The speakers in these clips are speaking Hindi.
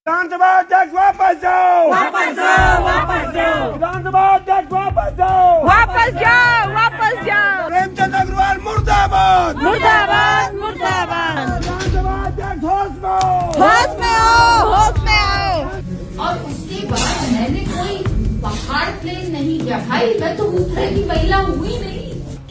विधानसभा अध्यक्ष वापस जाओ, वापस जाओ, वापस जाओ, विधानसभा अध्यक्ष वापस जाओ, वापस जाओ, वापस जाओ। प्रेमचंद अग्रवाल मुर्दाबाद, मुर्दाबाद, मुर्दाबाद। विधानसभा अध्यक्ष होश में हो, होश में आओ, होश में आओ। और उसके बाद मैंने कोई पहाड़ प्लेन नहीं किया भाई, मैं तो उत्तरे की महिला हुई नहीं।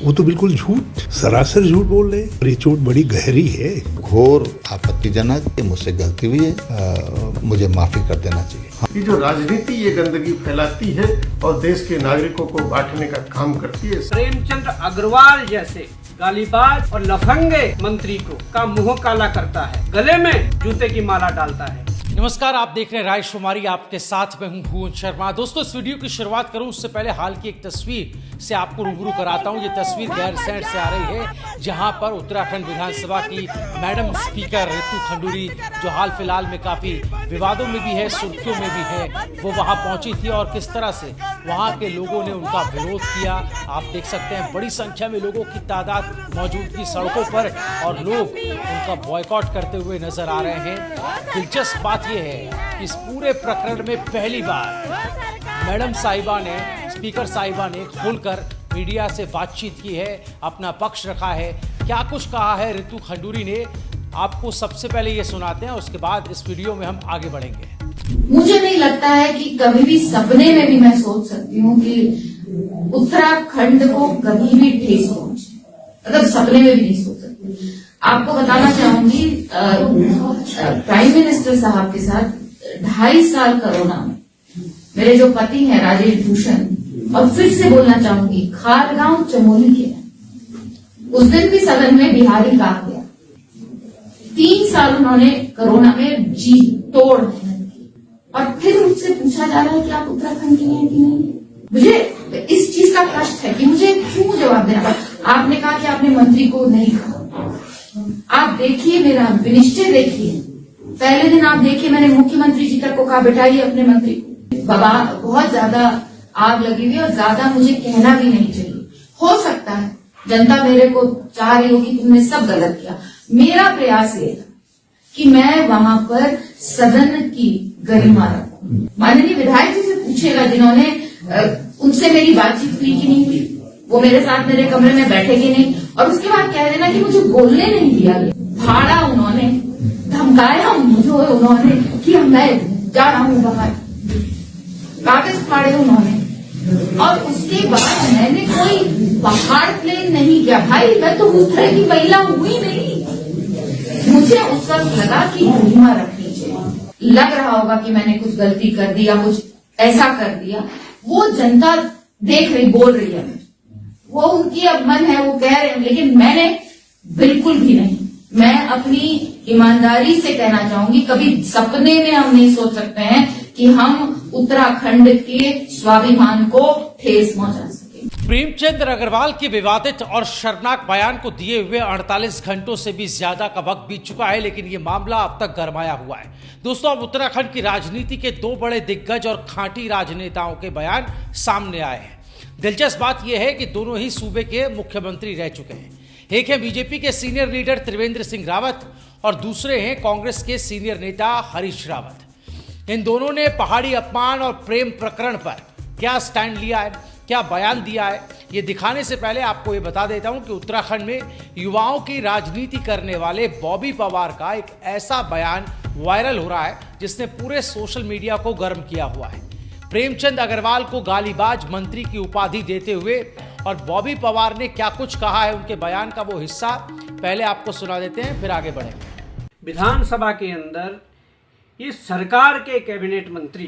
वो तो बिल्कुल झूठ, सरासर झूठ बोल रहे हैं। ये चोट बड़ी गहरी है, घोर आपत्तिजनक, मुझसे गलती हुई है, मुझे माफी कर देना चाहिए। ये जो राजनीति ये गंदगी फैलाती है और देश के नागरिकों को बांटने का काम करती है। प्रेमचंद अग्रवाल जैसे गालीबाज और लफंगे मंत्री का मुंह काला करता है, गले में जूते की माला डालता है। नमस्कार, आप देख रहे हैं रायशुमारी, आपके साथ मैं हूं भुवन शर्मा। दोस्तों, इस वीडियो की शुरुआत करूं उससे पहले हाल की एक तस्वीर से आपको रूबरू कराता हूं। ये तस्वीर गैरसैंण से आ रही है, जहां पर उत्तराखंड विधानसभा की मैडम स्पीकर रितु खंडूरी, जो हाल फिलहाल में काफी विवादों में भी है, सुर्खियों में भी है, वो वहां पहुंची थी और किस तरह से वहां के लोगों ने उनका विरोध किया। आप देख सकते हैं बड़ी संख्या में लोगों की तादाद मौजूद थी सड़कों पर और लोग उनका बॉयकॉट करते हुए नजर आ रहे हैं। दिलचस्प बात यह है कि इस पूरे प्रकरण में पहली बार मैडम साहिबा ने, स्पीकर साहिबा ने खुलकर मीडिया से बातचीत की है, अपना पक्ष रखा है। क्या कुछ कहा है रितु खंडूरी ने, आपको सबसे पहले ये सुनाते हैं, उसके बाद इस वीडियो में हम आगे बढ़ेंगे। मुझे नहीं लगता है कि कभी भी सपने में भी मैं सोच सकती हूँ कि उत्तराखंड को कभी भी ठेस पहुंचे, मतलब सपने में भी नहीं सोच सकती। आपको बताना चाहूंगी, प्राइम मिनिस्टर साहब के साथ 2.5 साल कोरोना में मेरे जो पति हैं राजेश भूषण, और फिर से बोलना चाहूंगी खारगांव चमोली के, उस दिन भी सदन में बिहारी कहा गया। 3 साल उन्होंने कोरोना में जी तोड़ मेहनत की, और फिर मुझसे पूछा जा रहा है कि आप उत्तराखंड के हैं कि नहीं। मुझे इस चीज का कष्ट है कि मुझे क्यों जवाब देना पड़ा। आपने कहा कि आपने मंत्री को नहीं कहा, आप देखिए मेरा विनिश्चय देखिए। पहले दिन आप देखिए मैंने मुख्यमंत्री जी तक को कहा बिठाइए अपने मंत्री को। बाबा बहुत ज्यादा आग लगी हुई और ज्यादा मुझे कहना भी नहीं चाहिए। हो सकता है जनता मेरे को चाह रही हो कि तुमने सब गलत किया। मेरा प्रयास ये था कि मैं वहां पर सदन की गरिमा रखूं। माननीय विधायक जी से पूछेगा जिन्होंने उनसे मेरी बातचीत हुई कि नहीं हुई, वो मेरे साथ मेरे कमरे में बैठेगी नहीं, और उसके बाद कह देना कि मुझे बोलने नहीं दिया गया। फाड़ा उन्होंने, धमकाया मुझे उन्होंने कि मैं जा रहा हूं बाहर, कागज फाड़े उन्होंने, और उसके बाद मैंने कोई पहाड़ प्लेन नहीं किया भाई, मैं तो उत्तरे की महिला हुई नहीं। मुझे उस वक्त लगा कि गरिमा रखनी चाहिए। लग रहा होगा कि मैंने कुछ गलती कर दी या कुछ ऐसा कर दिया, वो जनता देख रही, बोल रही है, वो उनकी अब मन है, वो कह रहे हैं, लेकिन मैंने बिल्कुल भी नहीं। मैं अपनी ईमानदारी से कहना चाहूंगी, कभी सपने में हम नहीं सोच सकते हैं कि हम उत्तराखंड के स्वाभिमान को ठेस पहुंचा सके। प्रेमचंद अग्रवाल के विवादित और शर्मनाक बयान को दिए हुए 48 घंटों से भी ज्यादा का वक्त बीत चुका है, लेकिन ये मामला अब तक गरमाया हुआ है। दोस्तों, अब उत्तराखंड की राजनीति के 2 बड़े दिग्गज और खांटी राजनेताओं के बयान सामने आए हैं। दिलचस्प बात यह है कि दोनों ही सूबे के मुख्यमंत्री रह चुके हैं। एक है बीजेपी के सीनियर लीडर त्रिवेंद्र सिंह रावत और दूसरे हैं कांग्रेस के सीनियर नेता हरीश रावत। इन दोनों ने पहाड़ी अपमान और प्रेम प्रकरण पर क्या स्टैंड लिया है, क्या बयान दिया है, ये दिखाने से पहले आपको ये बता देता हूं कि उत्तराखंड में युवाओं की राजनीति करने वाले बॉबी पवार का एक ऐसा बयान वायरल हो रहा है जिसने पूरे सोशल मीडिया को गर्म किया हुआ है। प्रेमचंद अग्रवाल को गालीबाज मंत्री की उपाधि देते हुए, और बॉबी पवार ने क्या कुछ कहा है, उनके बयान का वो हिस्सा पहले आपको सुना देते हैं, फिर आगे बढ़ेंगे। विधानसभा के अंदर इस सरकार के कैबिनेट मंत्री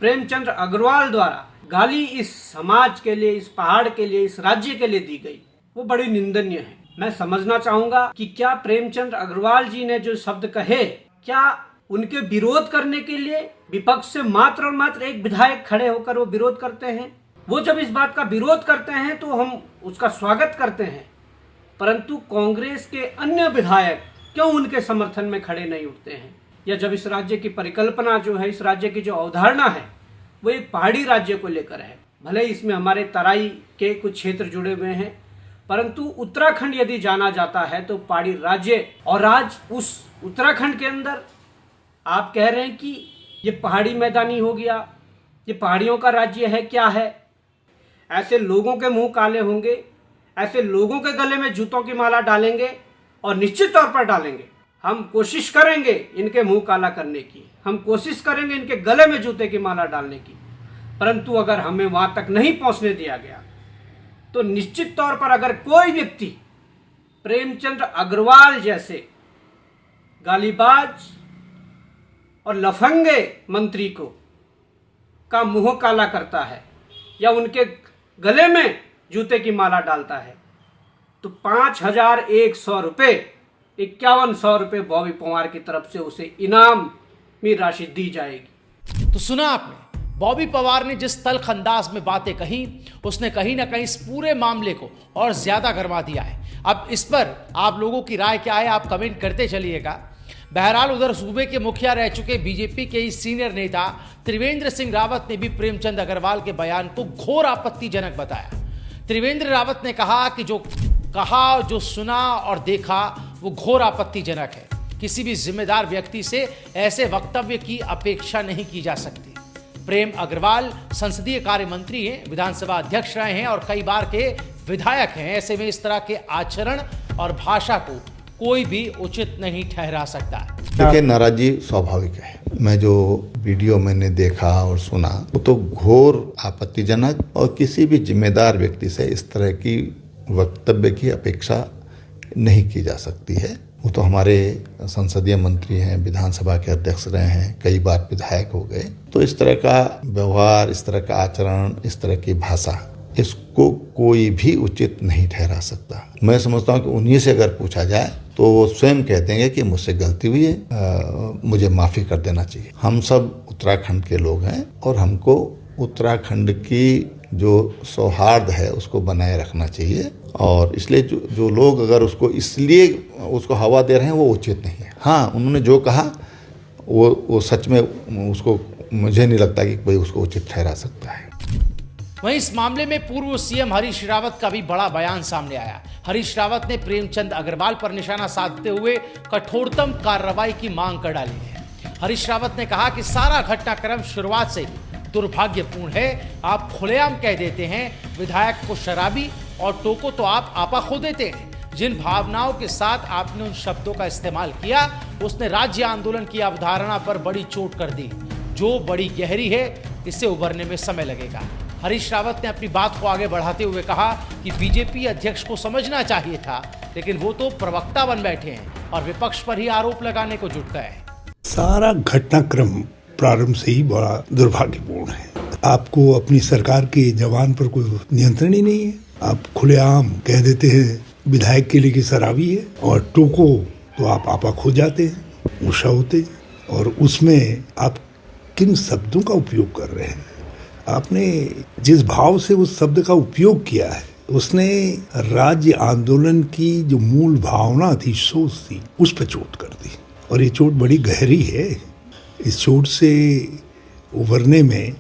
प्रेमचंद अग्रवाल द्वारा गाली इस समाज के लिए, इस पहाड़ के लिए, इस राज्य के लिए दी गई, वो बड़ी निंदनीय है। मैं समझना चाहूंगा कि क्या प्रेमचंद अग्रवाल जी ने जो शब्द कहे, क्या उनके विरोध करने के लिए विपक्ष से मात्र और मात्र एक विधायक खड़े होकर वो विरोध करते हैं? वो जब इस बात का विरोध करते हैं तो हम उसका स्वागत करते हैं, परंतु कांग्रेस के अन्य विधायक क्यों उनके समर्थन में खड़े नहीं उठते हैं? या जब इस राज्य की परिकल्पना जो है, इस राज्य की जो अवधारणा है, वो एक पहाड़ी राज्य को लेकर है। भले ही इसमें हमारे तराई के कुछ क्षेत्र जुड़े हुए हैं, परंतु उत्तराखंड यदि जाना जाता है तो पहाड़ी राज्य, और आज उस उत्तराखंड के अंदर आप कह रहे हैं कि ये पहाड़ी मैदानी हो गया, ये पहाड़ियों का राज्य है क्या है? ऐसे लोगों के मुंह काले होंगे, ऐसे लोगों के गले में जूतों की माला डालेंगे और निश्चित तौर पर डालेंगे। हम कोशिश करेंगे इनके मुंह काला करने की, हम कोशिश करेंगे इनके गले में जूते की माला डालने की, परंतु अगर हमें वहां तक नहीं पहुंचने दिया गया तो निश्चित तौर पर अगर कोई व्यक्ति प्रेमचंद्र अग्रवाल जैसे गालीबाज और लफंगे मंत्री का मुंह काला करता है या उनके गले में जूते की माला डालता है तो 5,100 रुपये, 5100 रुपये बॉबी पवार की तरफ से उसे इनामी राशि दी जाएगी। तो सुना आपने, बॉबी पवार ने जिस तल्ख अंदाज में बातें कही, उसने कहीं ना कहीं इस पूरे मामले को और ज्यादा गरमा दिया है। अब इस पर आप लोगों की राय क्या है, आप कमेंट करते चलिएगा। बहरहाल उधर सूबे के मुखिया रह चुके बीजेपी के इस सीनियर नेता त्रिवेंद्र सिंह रावत ने भी प्रेमचंद अग्रवाल के बयान को घोर आपत्तिजनक बताया। त्रिवेंद्र रावत ने कहा कि जो कहा, जो सुना और देखा वो घोर आपत्तिजनक है। किसी भी जिम्मेदार व्यक्ति से ऐसे वक्तव्य की अपेक्षा नहीं की जा सकती। प्रेम अग्रवाल संसदीय कार्य मंत्री हैं, विधानसभा अध्यक्ष रहे हैं और कई बार के विधायक हैं। ऐसे में इस तरह के आचरण और भाषा को कोई भी उचित नहीं ठहरा सकता। देखिए, नाराजगी स्वाभाविक है। मैं जो वीडियो मैंने देखा और सुना वो तो घोर आपत्तिजनक और किसी भी जिम्मेदार व्यक्ति से इस तरह की वक्तव्य की अपेक्षा नहीं की जा सकती है। वो तो हमारे संसदीय मंत्री हैं, विधानसभा के अध्यक्ष रहे हैं, कई बार विधायक हो गए। तो इस तरह का व्यवहार, इस तरह का आचरण, इस तरह की भाषा, इसको कोई भी उचित नहीं ठहरा सकता। मैं समझता हूँ कि उन्हीं से अगर पूछा जाए तो वो स्वयं कहते हैं कि मुझसे गलती हुई है, मुझे माफ़ी कर देना चाहिए। हम सब उत्तराखंड के लोग हैं और हमको उत्तराखंड की जो सौहार्द है उसको बनाए रखना चाहिए और इसलिए जो लोग अगर उसको इसलिए उसको हवा दे रहे हैं वो उचित नहीं है। हाँ, उन्होंने जो कहा वो सच में उसको मुझे नहीं लगता कि कोई उसको उचित ठहरा सकता है। वहीं इस मामले में पूर्व सीएम हरीश रावत का भी बड़ा बयान सामने आया। हरीश रावत ने प्रेमचंद अग्रवाल पर निशाना साधते हुए कठोरतम कार्रवाई की मांग कर डाली है। हरीश रावत ने कहा कि सारा घटनाक्रम शुरुआत से ही दुर्भाग्यपूर्ण है। आप खुलेआम कह देते हैं विधायक को शराबी और टोको तो आप आपा खो देते हैं। जिन भावनाओं के साथ आपने उन शब्दों का इस्तेमाल किया उसने राज्य आंदोलन की अवधारणा पर बड़ी चोट कर दी, जो बड़ी गहरी है। इससे उभरने में समय लगेगा। हरीश रावत ने अपनी बात को आगे बढ़ाते हुए कहा कि बीजेपी अध्यक्ष को समझना चाहिए था, लेकिन वो तो प्रवक्ता बन बैठे हैं और विपक्ष पर ही आरोप लगाने को जुट गए। सारा घटनाक्रम प्रारंभ से ही बड़ा दुर्भाग्यपूर्ण है। आपको अपनी सरकार के जवान पर कोई नियंत्रण ही नहीं है। आप खुलेआम कह देते हैं विधायक के लिए कि शराबी है और टोको तो आप आपा खो जाते हैं, उषा होते हैं। और उसमें आप किन शब्दों का उपयोग कर रहे हैं? आपने जिस भाव से उस शब्द का उपयोग किया है उसने राज्य आंदोलन की जो मूल भावना थी, सोच थी, उस पर चोट कर दी और ये चोट बड़ी गहरी है। इस चोट से उभरने में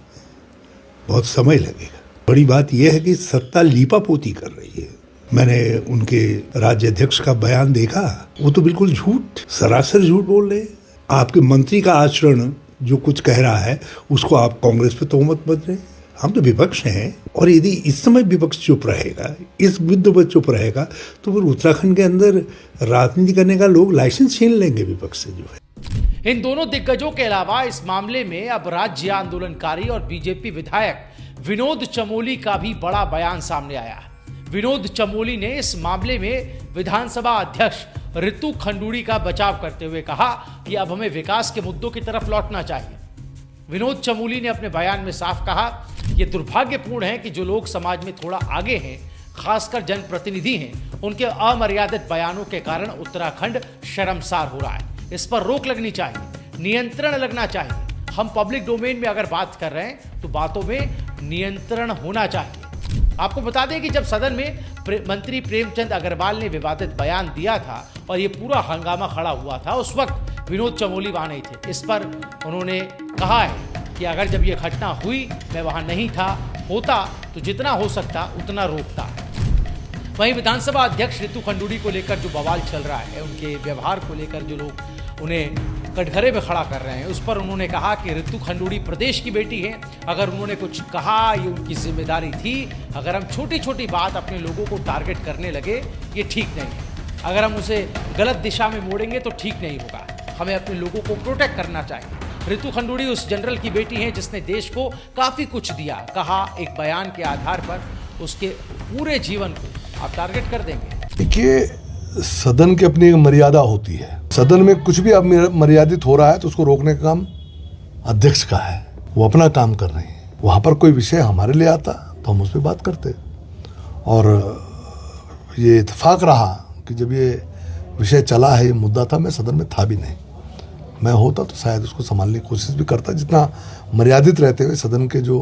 बहुत समय लगेगा। बड़ी बात यह है कि सत्ता लीपापोती कर रही है। मैंने उनके राज्य अध्यक्ष का बयान देखा, वो तो बिल्कुल झूठ, सरासर झूठ बोल रहे। आपके मंत्री का आचरण जो कुछ कह रहा है उसको आप कांग्रेस पे तोहमत बन रहे। हम तो विपक्ष हैं और यदि इस समय विपक्ष चुप रहेगा, इस मुद्दे पर चुप रहेगा तो फिर उत्तराखंड के अंदर राजनीति करने का लोग लाइसेंस छीन लेंगे विपक्ष से। जो है इन दोनों दिग्गजों के अलावा इस मामले में अब राज्य आंदोलनकारी और बीजेपी विधायक विनोद चमोली का भी बड़ा बयान सामने आया। विनोद चमोली ने इस मामले में विधानसभा अध्यक्ष ऋतु खंडूड़ी का बचाव करते हुए कहा कि अब हमें विकास के मुद्दों की तरफ लौटना चाहिए। विनोद चमोली ने अपने बयान में साफ कहा, यह दुर्भाग्यपूर्ण है कि जो लोग समाज में थोड़ा आगे हैं, खासकर जनप्रतिनिधि हैं, उनके अमर्यादित बयानों के कारण उत्तराखंड शर्मसार हो रहा है। इस पर रोक लगनी चाहिए, नियंत्रण लगना चाहिए। हम पब्लिक डोमेन में अगर बात कर रहे हैं तो बातों में नियंत्रण होना चाहिए। आपको बता दें कि जब सदन में मंत्री प्रेमचंद अग्रवाल ने विवादित बयान दिया था और ये पूरा हंगामा खड़ा हुआ था, उस वक्त विनोद चमोली वहां नहीं थे। इस पर उन्होंने कहा है कि अगर जब ये घटना हुई मैं वहां नहीं था, होता तो जितना हो सकता उतना रोकता। वहीं विधानसभा अध्यक्ष ऋतु खंडूड़ी को लेकर जो बवाल चल रहा है, उनके व्यवहार को लेकर जो लोग उन्हें कटघरे में खड़ा कर रहे हैं। उस पर उन्होंने कहा कि रितु खंडूड़ी प्रदेश की बेटी है, अगर उन्होंने कुछ कहा ये उनकी जिम्मेदारी थी। अगर हम छोटी छोटी बात अपने लोगों को टारगेट करने लगे ये ठीक नहीं है। अगर हम उसे गलत दिशा में मोड़ेंगे तो ठीक नहीं होगा। हमें अपने लोगों को प्रोटेक्ट करना चाहिए। रितु खंडूड़ी उस जनरल की बेटी हैं जिसने देश को काफ़ी कुछ दिया। कहा एक बयान के आधार पर उसके पूरे जीवन को आप टारगेट कर देंगे। देखिए, सदन की अपनी एक मर्यादा होती है। सदन में कुछ भी अब मर्यादित हो रहा है तो उसको रोकने का काम अध्यक्ष का है। वो अपना काम कर रहे हैं। वहाँ पर कोई विषय हमारे लिए आता तो हम उस पर बात करते। और ये इत्तेफाक रहा कि जब ये विषय चला है, ये मुद्दा था, मैं सदन में था भी नहीं। मैं होता तो शायद उसको संभालने की कोशिश भी करता, जितना मर्यादित रहते हुए सदन के जो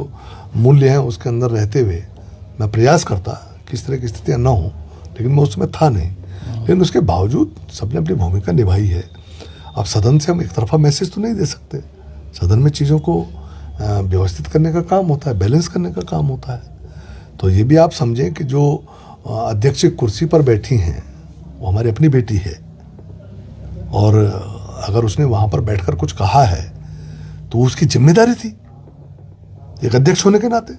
मूल्य हैं उसके अंदर रहते हुए मैं प्रयास करता कि इस तरह की स्थितियाँ न हों, लेकिन मैं उसमें था नहीं। लेकिन उसके बावजूद सबने अपनी भूमिका निभाई है। अब सदन से हम एक तरफा मैसेज तो नहीं दे सकते। सदन में चीज़ों को व्यवस्थित करने का काम होता है, बैलेंस करने का काम होता है। तो ये भी आप समझें कि जो अध्यक्ष की कुर्सी पर बैठी हैं वो हमारी अपनी बेटी है, और अगर उसने वहाँ पर बैठकर कुछ कहा है तो उसकी जिम्मेदारी थी एक अध्यक्ष होने के नाते,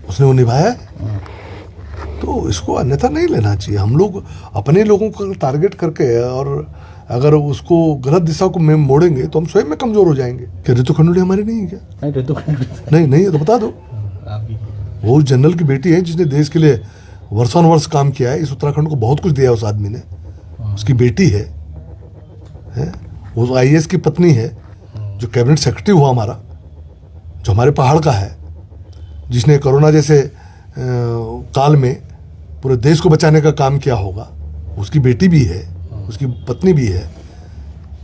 उसने वो निभाया है। तो इसको अन्यथा नहीं लेना चाहिए। हम लोग अपने लोगों को टारगेट करके और अगर उसको गलत दिशा को में मोड़ेंगे तो हम स्वयं में कमजोर हो जाएंगे। क्या रितु खंडूड़ी हमारी नहीं है क्या? नहीं, रितु खंडूड़ी नहीं है तो बता दो। वो उस जनरल की बेटी है जिसने देश के लिए वर्षानुवर्ष काम किया है। इस उत्तराखंड को बहुत कुछ दिया उस आदमी ने। उसकी बेटी है वो IAS की पत्नी है, जो कैबिनेट सेक्रेटरी हुआ हमारा, जो हमारे पहाड़ का है, जिसने कोरोना जैसे काल में पूरे देश को बचाने का काम किया होगा। उसकी बेटी भी है, उसकी पत्नी भी है।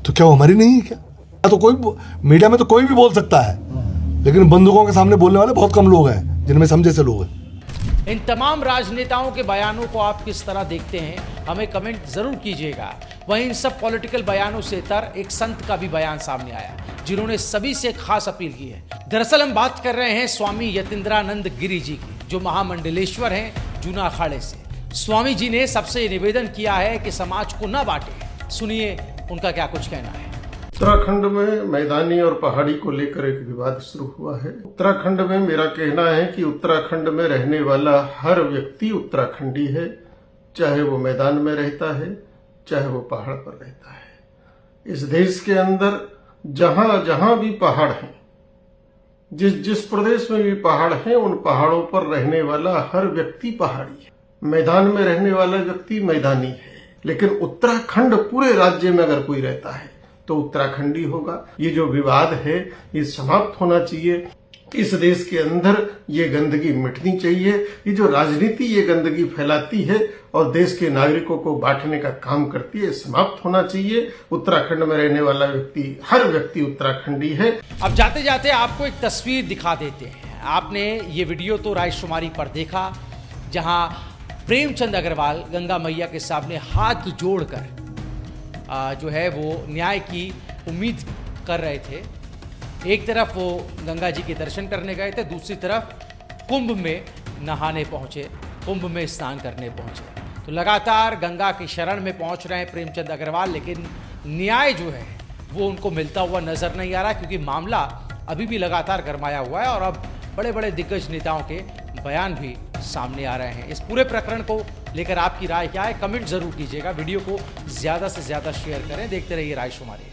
तो क्या वो हमारी नहीं है क्या? तो कोई मीडिया में तो कोई भी बोल सकता है, लेकिन बंदूकों के सामने बोलने वाले बहुत कम लोग हैं, जिनमें समझे से लोग हैं। इन तमाम राजनेताओं के बयानों को आप किस तरह देखते हैं, हमें कमेंट जरूर कीजिएगा। वहीं इन सब पॉलिटिकल बयानों से तर एक संत का भी बयान सामने आया, जिन्होंने सभी से खास अपील की है। दरअसल हम बात कर रहे हैं स्वामी यतीन्द्रानंद गिरी जी की, जो महामंडलेश्वर हैं जूना अखाड़े से। स्वामी जी ने सबसे निवेदन किया है कि समाज को न बांटे। सुनिए उनका क्या कुछ कहना है। उत्तराखंड में मैदानी और पहाड़ी को लेकर एक विवाद शुरू हुआ है। उत्तराखंड में मेरा कहना है कि उत्तराखंड में रहने वाला हर व्यक्ति उत्तराखंडी है, चाहे वो मैदान में रहता है, चाहे वो पहाड़ पर रहता है। इस देश के अंदर जहां जहां भी पहाड़ हैं, जिस प्रदेश में भी पहाड़ हैं, उन पहाड़ों पर रहने वाला हर व्यक्ति पहाड़ी है। मैदान में रहने वाला व्यक्ति मैदानी है। लेकिन उत्तराखंड पूरे राज्य में अगर कोई रहता है तो उत्तराखंडी होगा। ये जो विवाद है ये समाप्त होना चाहिए। इस देश के अंदर ये गंदगी मिटनी चाहिए। ये जो राजनीति ये गंदगी फैलाती है और देश के नागरिकों को बांटने का काम करती है, समाप्त होना चाहिए। उत्तराखंड में रहने वाला व्यक्ति, हर व्यक्ति उत्तराखंडी है। अब जाते जाते आपको एक तस्वीर दिखा देते हैं। आपने ये वीडियो तो रायशुमारी पर देखा, जहां प्रेमचंद अग्रवाल गंगा मैया के सामने हाथ जोड़कर जो है वो न्याय की उम्मीद कर रहे थे। एक तरफ वो गंगा जी के दर्शन करने गए थे, दूसरी तरफ कुंभ में नहाने पहुंचे, कुंभ में स्नान करने पहुंचे। तो लगातार गंगा की शरण में पहुंच रहे हैं प्रेमचंद अग्रवाल, लेकिन न्याय जो है वो उनको मिलता हुआ नजर नहीं आ रहा, क्योंकि मामला अभी भी लगातार गरमाया हुआ है और अब बड़े बड़े दिग्गज नेताओं के बयान भी सामने आ रहे हैं। इस पूरे प्रकरण को लेकर आपकी राय क्या है, कमेंट जरूर कीजिएगा। वीडियो को ज्यादा से ज्यादा शेयर करें। देखते रहिए रायशुमारी।